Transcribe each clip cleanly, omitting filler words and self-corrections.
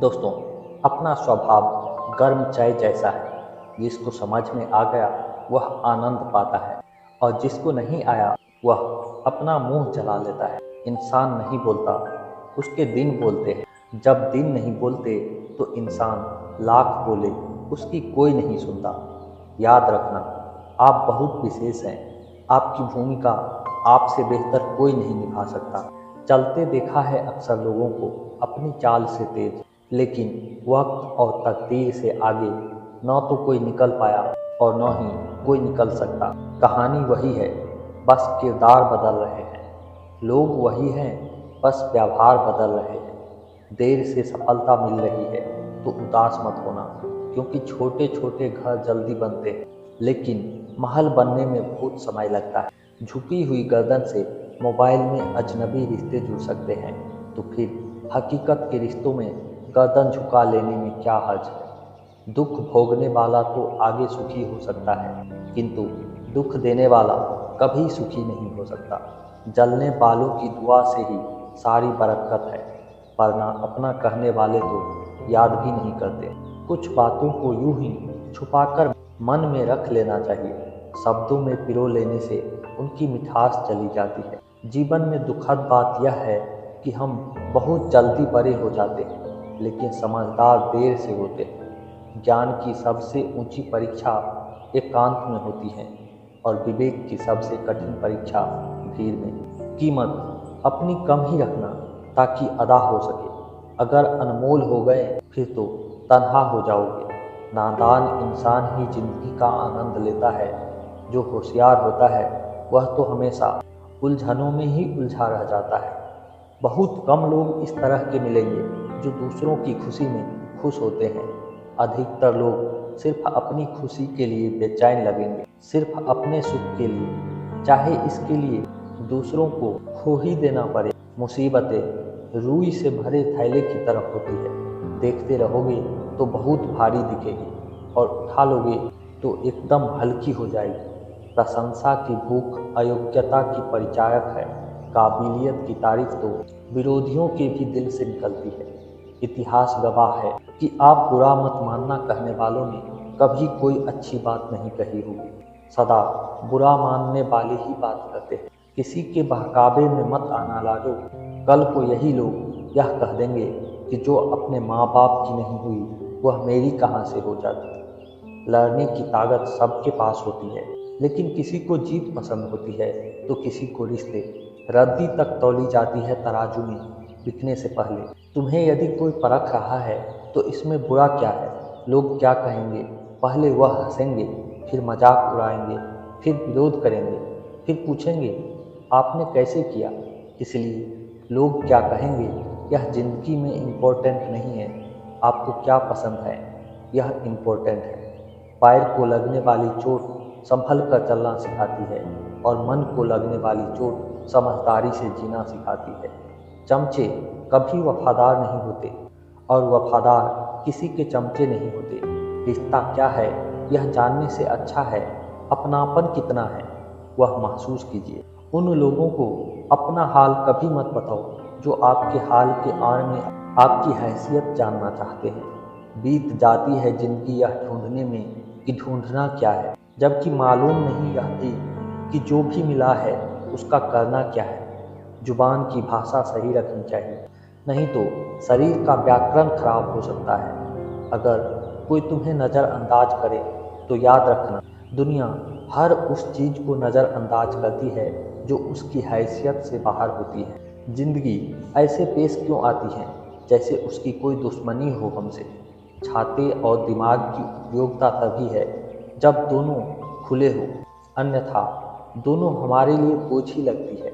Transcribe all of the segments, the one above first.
दोस्तों, अपना स्वभाव गर्म चाय जैसा है। जिसको समझ में आ गया वह आनंद पाता है और जिसको नहीं आया वह अपना मुंह जला लेता है। इंसान नहीं बोलता, उसके दिन बोलते हैं। जब दिन नहीं बोलते तो इंसान लाख बोले उसकी कोई नहीं सुनता। याद रखना, आप बहुत विशेष हैं। आपकी भूमिका आपसे बेहतर कोई नहीं निभा सकता। चलते देखा है अक्सर लोगों को अपनी चाल से तेज, लेकिन वक्त और तकदीर से आगे न तो कोई निकल पाया और न ही कोई निकल सकता। कहानी वही है, बस किरदार बदल रहे हैं। लोग वही हैं, बस व्यवहार बदल रहे हैं। देर से सफलता मिल रही है तो उदास मत होना, क्योंकि छोटे छोटे घर जल्दी बनते हैं, लेकिन महल बनने में बहुत समय लगता है। झुकी हुई गर्दन से मोबाइल में अजनबी रिश्ते जुड़ सकते हैं, तो फिर हकीकत के रिश्तों में गर्दन झुका लेने में क्या हर्ज है। दुख भोगने वाला तो आगे सुखी हो सकता है, किंतु दुख देने वाला कभी सुखी नहीं हो सकता। जलने वालों की दुआ से ही सारी बरकत है, वरना अपना कहने वाले तो याद भी नहीं करते। कुछ बातों को यूं ही छुपाकर मन में रख लेना चाहिए। शब्दों में पिरो लेने से उनकी मिठास चली जाती है। जीवन में दुखद बात यह है कि हम बहुत जल्दी बड़े हो जाते हैं, लेकिन समझदार देर से होते हैं। ज्ञान की सबसे ऊंची परीक्षा एकांत में होती है और विवेक की सबसे कठिन परीक्षा भीड़ में। कीमत अपनी कम ही रखना ताकि अदा हो सके। अगर अनमोल हो गए फिर तो तन्हा हो जाओगे। नादान इंसान ही जिंदगी का आनंद लेता है। जो होशियार होता है वह तो हमेशा उलझनों में ही उलझा रह जाता है। बहुत कम लोग इस तरह के मिलेंगे जो दूसरों की खुशी में खुश होते हैं। अधिकतर लोग सिर्फ अपनी खुशी के लिए बेचैन लगेंगे, सिर्फ अपने सुख के लिए, चाहे इसके लिए दूसरों को खो ही देना पड़े। मुसीबतें रुई से भरे थैले की तरह होती है। देखते रहोगे तो बहुत भारी दिखेगी और उठा लोगे तो एकदम हल्की हो जाएगी। प्रशंसा की भूख अयोग्यता की परिचायक है। काबिलियत की तारीफ तो विरोधियों के भी दिल से निकलती है। इतिहास गवाह है कि आप बुरा मत मानना कहने वालों ने कभी कोई अच्छी बात नहीं कही होगी। सदा बुरा मानने वाले ही बात करते हैं। किसी के बहकावे में मत आना लाडो। कल को यही लोग यह कह देंगे कि जो अपने माँ बाप की नहीं हुई वह मेरी कहाँ से हो जाती। लड़ने की ताकत सबके पास होती है, लेकिन किसी को जीत पसंद होती है तो किसी को रिश्ते। रद्दी तक तौली जाती है तराजू में बिकने से पहले। तुम्हें यदि कोई परख रहा है तो इसमें बुरा क्या है। लोग क्या कहेंगे, पहले वह हंसेंगे, फिर मजाक उड़ाएंगे, फिर विरोध करेंगे, फिर पूछेंगे आपने कैसे किया। इसलिए लोग क्या कहेंगे यह जिंदगी में इम्पोर्टेंट नहीं है। आपको क्या पसंद है यह इम्पोर्टेंट है। पैर को लगने वाली चोट संभल कर चलना सिखाती है और मन को लगने वाली चोट समझदारी से जीना सिखाती है। चमचे कभी वफादार नहीं होते और वफादार किसी के चमचे नहीं होते। रिश्ता क्या है यह जानने से अच्छा है अपनापन कितना है वह महसूस कीजिए। उन लोगों को अपना हाल कभी मत बताओ जो आपके हाल के आड़ में आपकी हैसियत जानना चाहते हैं। बीत जाती है जिंदगी यह ढूंढने में कि ढूंढना क्या है, जबकि मालूम नहीं यह भी कि जो भी मिला है उसका करना क्या है। जुबान की भाषा सही रखनी चाहिए, नहीं तो शरीर का व्याकरण खराब हो सकता है। अगर कोई तुम्हें नज़रअंदाज करे तो याद रखना, दुनिया हर उस चीज़ को नज़रअंदाज करती है जो उसकी हैसियत से बाहर होती है। जिंदगी ऐसे पेश क्यों आती है जैसे उसकी कोई दुश्मनी हो हमसे। छाते और दिमाग की उपयोगिता तभी है जब दोनों खुले हो, अन्यथा दोनों हमारे लिए बोझ ही लगती है।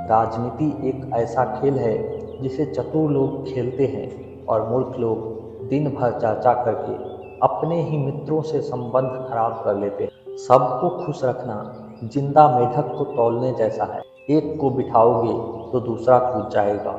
राजनीति एक ऐसा खेल है जिसे चतुर लोग खेलते हैं और मूर्ख लोग दिन भर चर्चा करके अपने ही मित्रों से संबंध खराब कर लेते हैं। सबको खुश रखना जिंदा मेढक को तौलने जैसा है। एक को बिठाओगे तो दूसरा कूद जाएगा।